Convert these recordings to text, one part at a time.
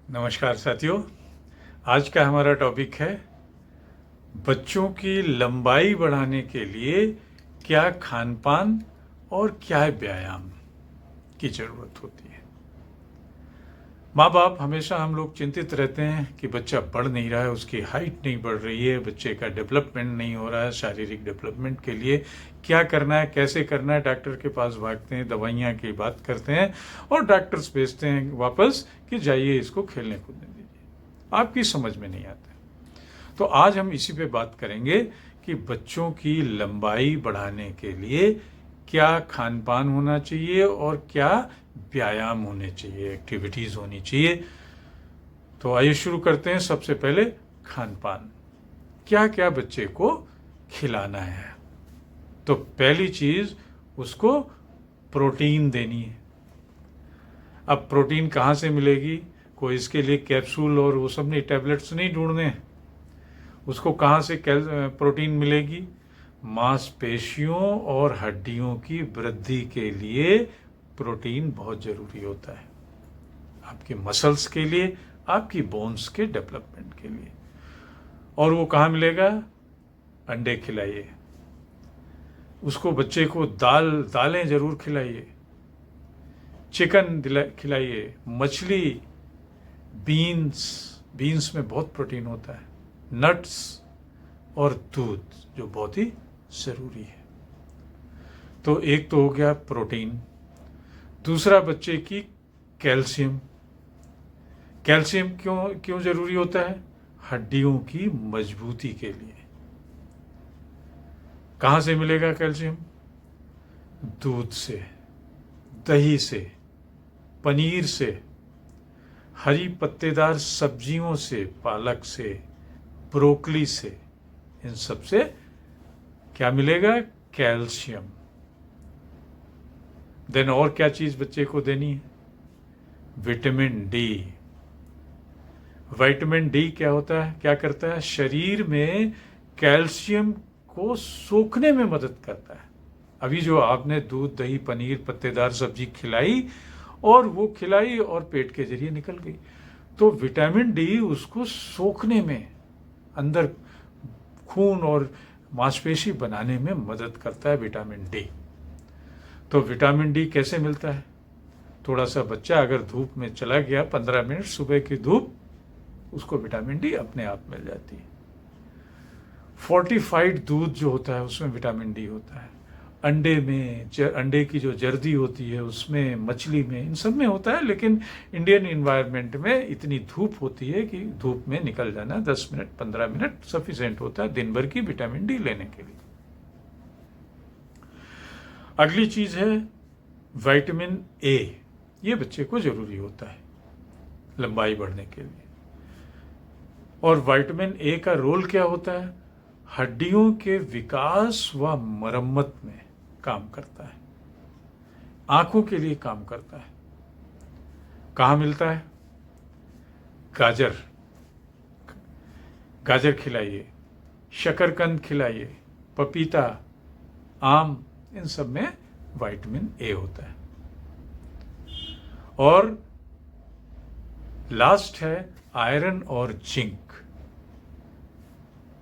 नमस्कार साथियों। आज का हमारा टॉपिक है बच्चों की लंबाई बढ़ाने के लिए क्या खान पान और क्या व्यायाम की ज़रूरत होती है। माँ बाप हमेशा हम लोग चिंतित रहते हैं कि बच्चा बढ़ नहीं रहा है, उसकी हाइट नहीं बढ़ रही है, बच्चे का डेवलपमेंट नहीं हो रहा है। शारीरिक डेवलपमेंट के लिए क्या करना है, कैसे करना है, डॉक्टर के पास भागते हैं, दवाइयाँ की बात करते हैं और डॉक्टर्स भेजते हैं वापस कि जाइए इसको खेलने कूदने दीजिए। आपकी समझ में नहीं आता। तो आज हम इसी पे बात करेंगे कि बच्चों की लंबाई बढ़ाने के लिए क्या खान पान होना चाहिए और क्या व्यायाम होने चाहिए, एक्टिविटीज़ होनी चाहिए। तो आइए शुरू करते हैं। सबसे पहले खान पान, क्या क्या बच्चे को खिलाना है। तो पहली चीज़, उसको प्रोटीन देनी है। अब प्रोटीन कहाँ से मिलेगी? कोई इसके लिए कैप्सूल और वो सब नहीं, टैबलेट्स नहीं ढूंढने हैं। उसको कहाँ से प्रोटीन मिलेगी? मांसपेशियों और हड्डियों की वृद्धि के लिए प्रोटीन बहुत ज़रूरी होता है, आपके मसल्स के लिए, आपकी बोन्स के डेवलपमेंट के लिए। और वो कहाँ मिलेगा? अंडे खिलाइए उसको, बच्चे को दालें ज़रूर खिलाइए, चिकन खिलाइए, मछली, बीन्स में बहुत प्रोटीन होता है, नट्स और दूध जो बहुत ही ज़रूरी है। तो एक तो हो गया प्रोटीन। दूसरा बच्चे की कैल्शियम। कैल्शियम क्यों ज़रूरी होता है? हड्डियों की मजबूती के लिए। कहाँ से मिलेगा कैल्शियम? दूध से, दही से, पनीर से, हरी पत्तेदार सब्जियों से, पालक से, ब्रोकली से, इन सब से क्या मिलेगा? कैल्शियम। देन और क्या चीज़ बच्चे को देनी है? Vitamin D. विटामिन डी क्या होता है, क्या करता है? शरीर में कैल्शियम को सोखने में मदद करता है। अभी जो आपने दूध, दही, पनीर, पत्तेदार सब्जी खिलाई और वो खिलाई और पेट के जरिए निकल गई, तो विटामिन डी उसको सोखने में, अंदर खून और मांसपेशी बनाने में मदद करता है विटामिन डी। तो विटामिन डी कैसे मिलता है? थोड़ा सा बच्चा अगर धूप में चला गया, 15 मिनट सुबह की धूप, उसको विटामिन डी अपने आप मिल जाती है। फोर्टिफाइड दूध जो होता है उसमें विटामिन डी होता है। अंडे में, अंडे की जो जर्दी होती है उसमें, मछली में, इन सब में होता है। लेकिन इंडियन इन्वायरमेंट में इतनी धूप होती है कि धूप में निकल जाना 10 मिनट 15 मिनट सफिशिएंट होता है दिन भर की विटामिन डी लेने के लिए। अगली चीज है विटामिन ए। ये बच्चे को जरूरी होता है लंबाई बढ़ने के लिए। और विटामिन ए का रोल क्या होता है? हड्डियों के विकास व मरम्मत में काम करता है, आंखों के लिए काम करता है। कहाँ मिलता है? गाजर, गाजर खिलाइए, शकरकंद खिलाइए, पपीता, आम, इन सब में विटामिन ए होता है। और लास्ट है आयरन और जिंक।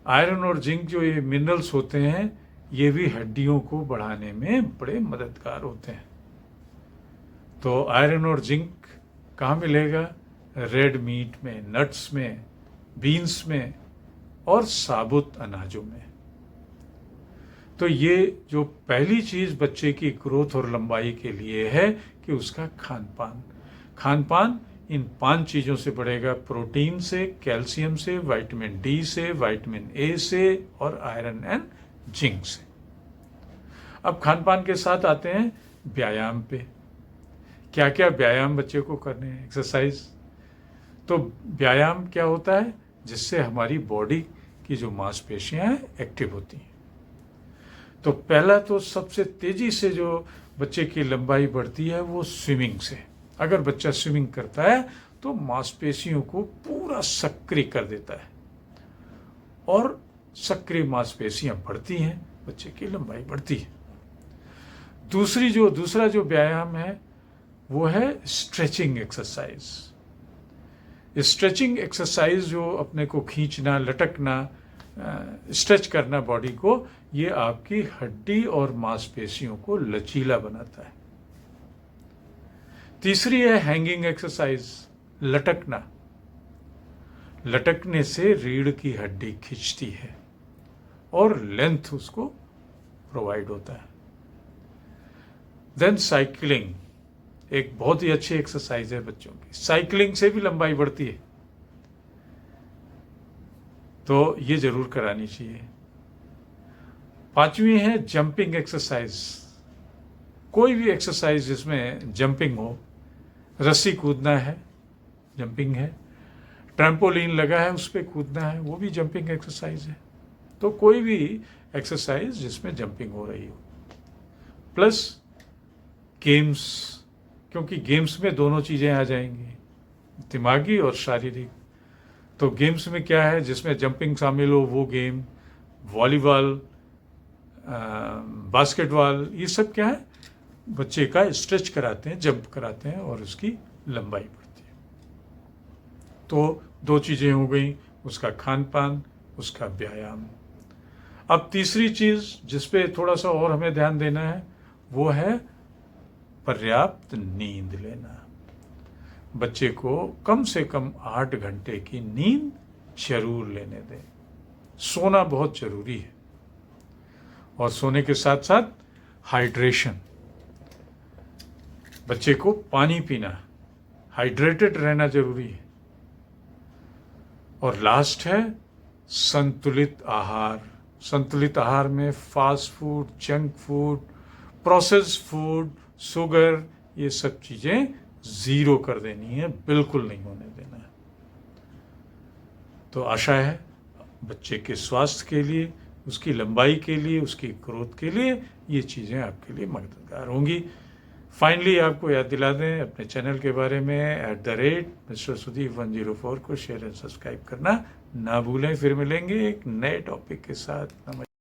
आयरन और जिंक जो ये मिनरल्स होते हैं, ये भी हड्डियों को बढ़ाने में बड़े मददगार होते हैं। तो आयरन और जिंक कहाँ मिलेगा? रेड मीट में, नट्स में, बीन्स में और साबुत अनाजों में। तो ये जो पहली चीज़ बच्चे की ग्रोथ और लंबाई के लिए है कि उसका खान पान इन 5 चीज़ों से बढ़ेगा। प्रोटीन से, कैल्शियम से, विटामिन डी से, विटामिन ए से और आयरन एंड जिंक से। अब खान पान के साथ आते हैं व्यायाम पे। क्या क्या व्यायाम बच्चे को करने हैं? एक्सरसाइज। तो व्यायाम क्या होता है? जिससे हमारी बॉडी की जो मांसपेशियां हैं एक्टिव होती हैं। तो पहला तो सबसे तेजी से जो बच्चे की लंबाई बढ़ती है वो स्विमिंग से। अगर बच्चा स्विमिंग करता है तो मांसपेशियों को पूरा सक्रिय कर देता है और सक्रिय मांसपेशियां बढ़ती हैं, बच्चे की लंबाई बढ़ती है। दूसरा जो व्यायाम है वो है स्ट्रेचिंग एक्सरसाइज। स्ट्रेचिंग एक्सरसाइज जो अपने को खींचना, लटकना, स्ट्रेच करना बॉडी को, ये आपकी हड्डी और मांसपेशियों को लचीला बनाता है। तीसरी है हैंगिंग एक्सरसाइज, लटकना। लटकने से रीढ़ की हड्डी खिंचती है और लेंथ उसको प्रोवाइड होता है। देन साइकिलिंग, एक बहुत ही अच्छी एक्सरसाइज है बच्चों की। साइकिलिंग से भी लंबाई बढ़ती है, तो ये जरूर करानी चाहिए। पांचवी है जंपिंग एक्सरसाइज। कोई भी एक्सरसाइज जिसमें जंपिंग हो, रस्सी कूदना है, जंपिंग है, ट्रैम्पोलिन लगा है उस पर कूदना है, वो भी जंपिंग एक्सरसाइज है। तो कोई भी एक्सरसाइज जिसमें जंपिंग हो रही हो, प्लस गेम्स, क्योंकि गेम्स में दोनों चीजें आ जाएंगी, दिमागी और शारीरिक। तो गेम्स में क्या है, जिसमें जंपिंग शामिल हो वो गेम, वॉलीबॉल, बास्केटबॉल, ये सब क्या है, बच्चे का स्ट्रेच कराते हैं, जंप कराते हैं और उसकी लंबाई बढ़ती है। तो दो चीजें हो गई, उसका खान पान, उसका व्यायाम। अब तीसरी चीज जिस पे थोड़ा सा और हमें ध्यान देना है, वो है पर्याप्त नींद लेना। बच्चे को कम से कम 8 घंटे की नींद जरूर लेने दें। सोना बहुत जरूरी है, और सोने के साथ साथ हाइड्रेशन। बच्चे को पानी पीना, हाइड्रेटेड रहना जरूरी है। और लास्ट है संतुलित आहार। संतुलित आहार में fast food, junk food, processed food, sugar, ये सब चीजें जीरो कर देनी है, बिल्कुल नहीं होने देना है। तो आशा है बच्चे के स्वास्थ्य के लिए, उसकी लंबाई के लिए, उसकी ग्रोथ के लिए ये चीज़ें आपके लिए मददगार होंगी। फाइनली आपको याद दिला दें अपने चैनल के बारे में, @Mr. Sudeep 104 को शेयर एंड सब्सक्राइब करना ना भूलें। फिर मिलेंगे एक नए टॉपिक के साथ। नमस्कार।